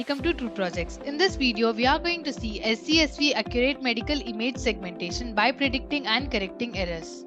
welcome to True Projects. In this video, we are going to see SESV accurate medical image segmentation by predicting and correcting errors.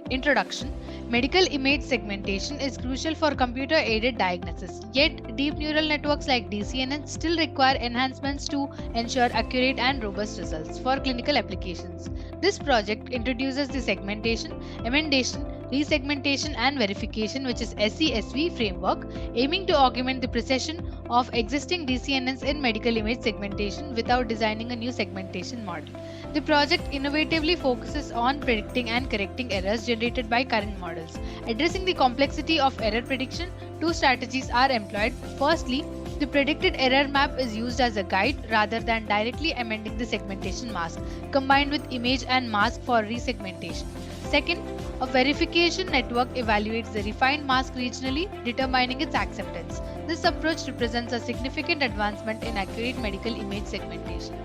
Introduction. Medical image segmentation is crucial for computer-aided diagnosis, yet deep neural networks like DCNN still require enhancements to ensure accurate and robust results for clinical applications. This project introduces the segmentation, emendation, resegmentation and verification, which is SESV framework, aiming to augment the precision of existing DCNNs in medical image segmentation without designing a new segmentation model. The project innovatively focuses on predicting and correcting errors generated by current models. Addressing the complexity of error prediction, two strategies are employed. Firstly, the predicted error map is used as a guide rather than directly amending the segmentation mask, combined with image and mask for resegmentation. Second, a verification network evaluates the refined mask regionally, determining its acceptance. This approach represents a significant advancement in accurate medical image segmentation.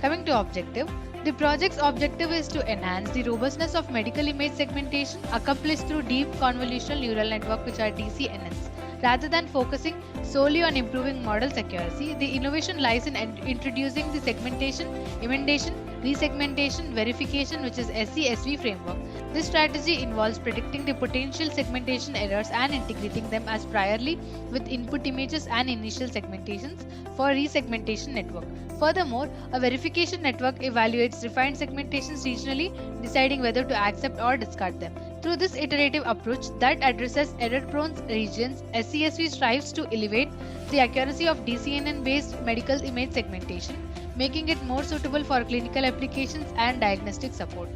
Coming to objective, the project's objective is to enhance the robustness of medical image segmentation accomplished through deep convolutional neural network, which are DCNNs. Rather than focusing solely on improving models' accuracy, the innovation lies in introducing the segmentation, emendation, resegmentation, verification, which is SESV framework. This strategy involves predicting the potential segmentation errors and integrating them as priorly with input images and initial segmentations for resegmentation network. Furthermore, a verification network evaluates refined segmentations regionally, deciding whether to accept or discard them. Through this iterative approach that addresses error-prone regions, SESV strives to elevate the accuracy of DCNN-based medical image segmentation, making it more suitable for clinical applications and diagnostic support.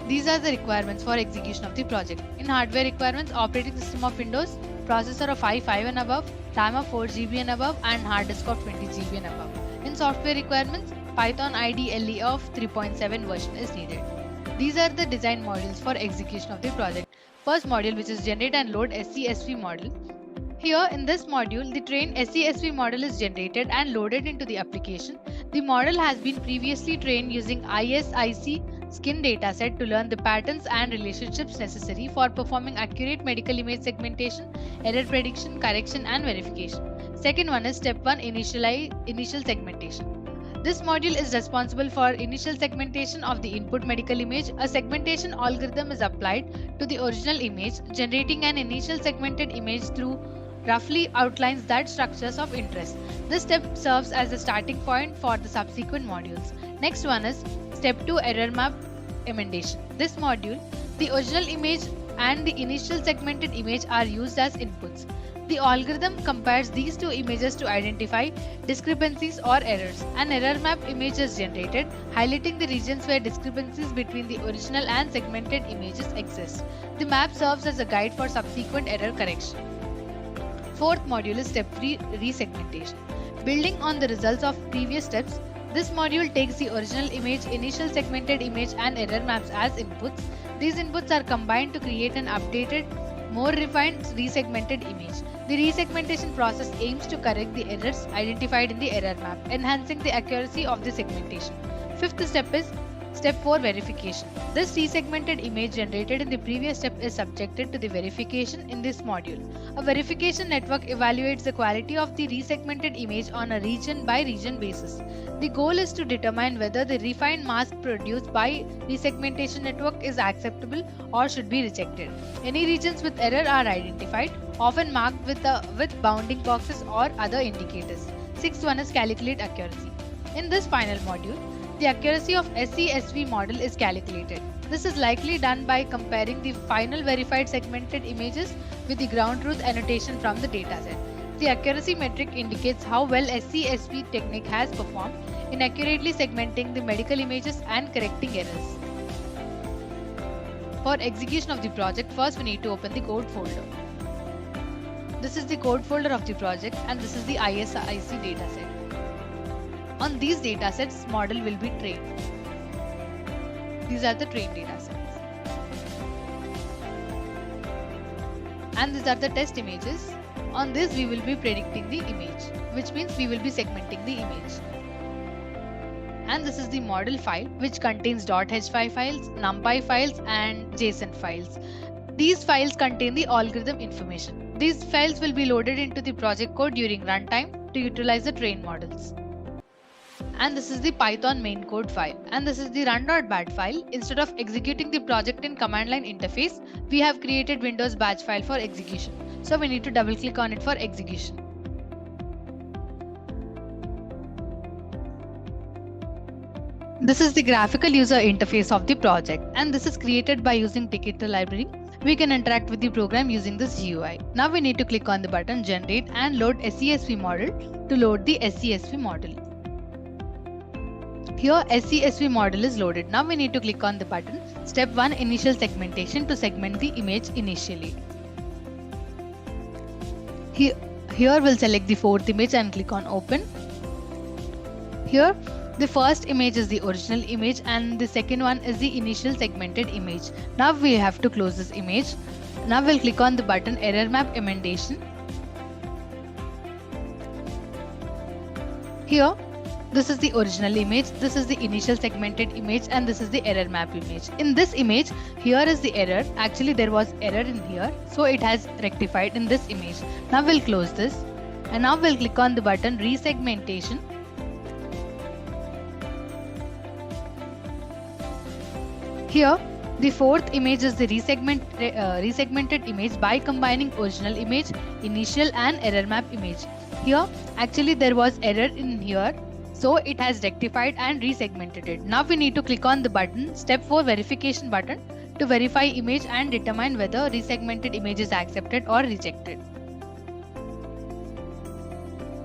These are the requirements for execution of the project. In hardware requirements, operating system of Windows, processor of i5 and above, RAM of 4 GB and above, and hard disk of 20 GB and above. In software requirements, Python IDLE of 3.7 version is needed. These are the design modules for execution of the project. First module, which is generate and load SESV model. Here in this module, the trained SESV model is generated and loaded into the application. The model has been previously trained using ISIC skin dataset to learn the patterns and relationships necessary for performing accurate medical image segmentation, error prediction, correction and verification. Second one is step 1, initial segmentation. This module is responsible for initial segmentation of the input medical image. A segmentation algorithm is applied to the original image, generating an initial segmented image through roughly outlines that structures of interest. This step serves as a starting point for the subsequent modules. Next one is step 2, error map emendation. This module, the original image and the initial segmented image are used as inputs. The algorithm compares these two images to identify discrepancies or errors. An error map image is generated, highlighting the regions where discrepancies between the original and segmented images exist. The map serves as a guide for subsequent error correction. Fourth module is step 3, resegmentation. Building on the results of previous steps, this module takes the original image, initial segmented image and error maps as inputs. These inputs are combined to create an updated, more refined resegmented image. The resegmentation process aims to correct the errors identified in the error map, enhancing the accuracy of the segmentation. Fifth step is step 4, verification. This resegmented image generated in the previous step is subjected to the verification in this module. A verification network evaluates the quality of the resegmented image on a region by region basis. The goal is to determine whether the refined mask produced by resegmentation network is acceptable or should be rejected. Any regions with error are identified, often marked with bounding boxes or other indicators. Sixth one is calculate accuracy. In this final module, the accuracy of SESV model is calculated. This is likely done by comparing the final verified segmented images with the ground truth annotation from the dataset. The accuracy metric indicates how well SESV technique has performed in accurately segmenting the medical images and correcting errors. For execution of the project, first we need to open the code folder. This is the code folder of the project and this is the ISIC dataset. On these datasets, model will be trained. These are the trained datasets. And these are the test images. On this, we will be predicting the image, which means we will be segmenting the image. And this is the model file, which contains .h5 files, numpy files, and JSON files. These files contain the algorithm information. These files will be loaded into the project code during runtime to utilize the train models. And this is the Python main code file, and this is the run.bat file. Instead of executing the project in command line interface, we have created Windows batch file for execution. So we need to double click on it for execution. This is the graphical user interface of the project, and this is created by using Ticket library. We can interact with the program using this GUI. Now we need to click on the button Generate and load SESV model to load the SESV model. Here SESV model is loaded. Now we need to click on the button Step 1 Initial Segmentation to segment the image initially. Here we'll select the fourth image and click on Open. Here the first image is the original image and the second one is the initial segmented image. Now we have to close this image. Now we'll click on the button Error Map Emendation. Here, this is the original image, this is the initial segmented image, and this is the error map image. In this image, here is the error. Actually, there was error in here, so it has rectified in this image. Now we'll close this, and now we'll click on the button Resegmentation. Here, the fourth image is the resegmented image by combining original image, initial and error map image. Here, actually there was error in here, so it has rectified and resegmented it. Now we need to click on the button Step 4 Verification button to verify image and determine whether resegmented image is accepted or rejected.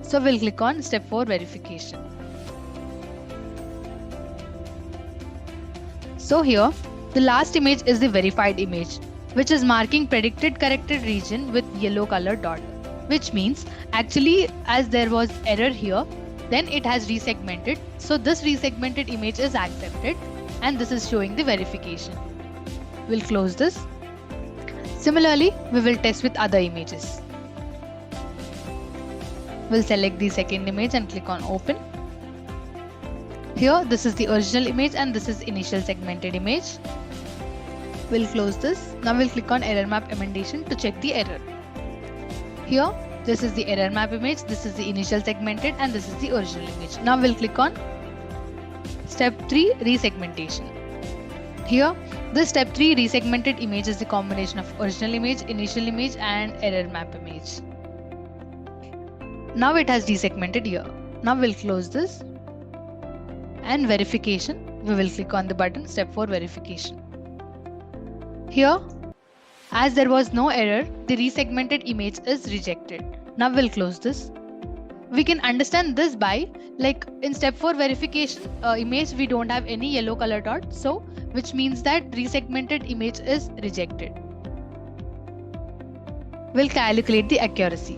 So we'll click on Step 4 Verification. So here, the last image is the verified image, which is marking predicted corrected region with yellow color dot, which means actually as there was error here, then it has resegmented. So this resegmented image is accepted and this is showing the verification. We'll close this. Similarly, we will test with other images. We'll select the second image and click on Open. Here, this is the original image and this is initial segmented image. We'll close this. Now we'll click on Error Map Emendation to check the error. Here, this is the error map image, this is the initial segmented, and this is the original image. Now we'll click on Step 3 Resegmentation. Here, this Step 3 resegmented image is the combination of original image, initial image, and error map image. Now it has resegmented here. Now we'll close this. And verification, we will click on the button Step 4 Verification. Here, as there was no error, the resegmented image is rejected. Now we'll close this. We can understand this by, like in Step 4 Verification image, we don't have any yellow color dot, so which means that resegmented image is rejected. We'll calculate the accuracy.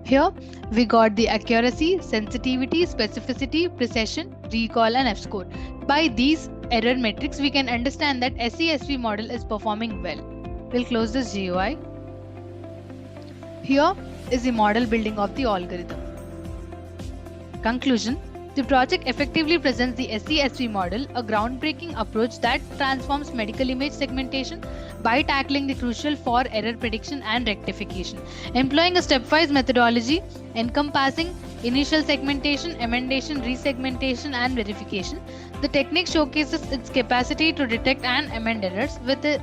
Here we got the accuracy, sensitivity, specificity, precision, recall and F-score. By these error metrics, we can understand that SESV model is performing well. We'll close this GUI. Here is the model building of the algorithm. Conclusion: the project effectively presents the SESV model, a groundbreaking approach that transforms medical image segmentation by tackling the crucial for error prediction and rectification. Employing a stepwise methodology encompassing initial segmentation, emendation, resegmentation, and verification, the technique showcases its capacity to detect and amend errors within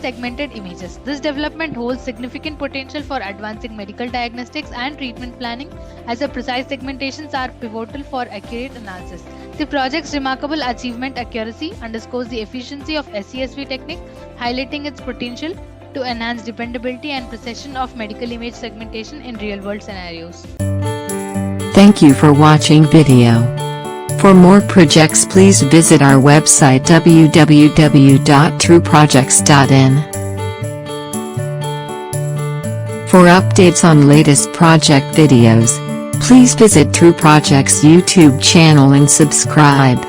segmented images. This development holds significant potential for advancing medical diagnostics and treatment planning, as the precise segmentations are pivotal for accurate analysis. The project's remarkable achievement accuracy underscores the efficiency of SESV technique, highlighting its potential to enhance dependability and precision of medical image segmentation in real-world scenarios. Thank you for watching video. For more projects, please visit our website www.trueprojects.in. For updates on latest project videos, please visit True Projects YouTube channel and subscribe.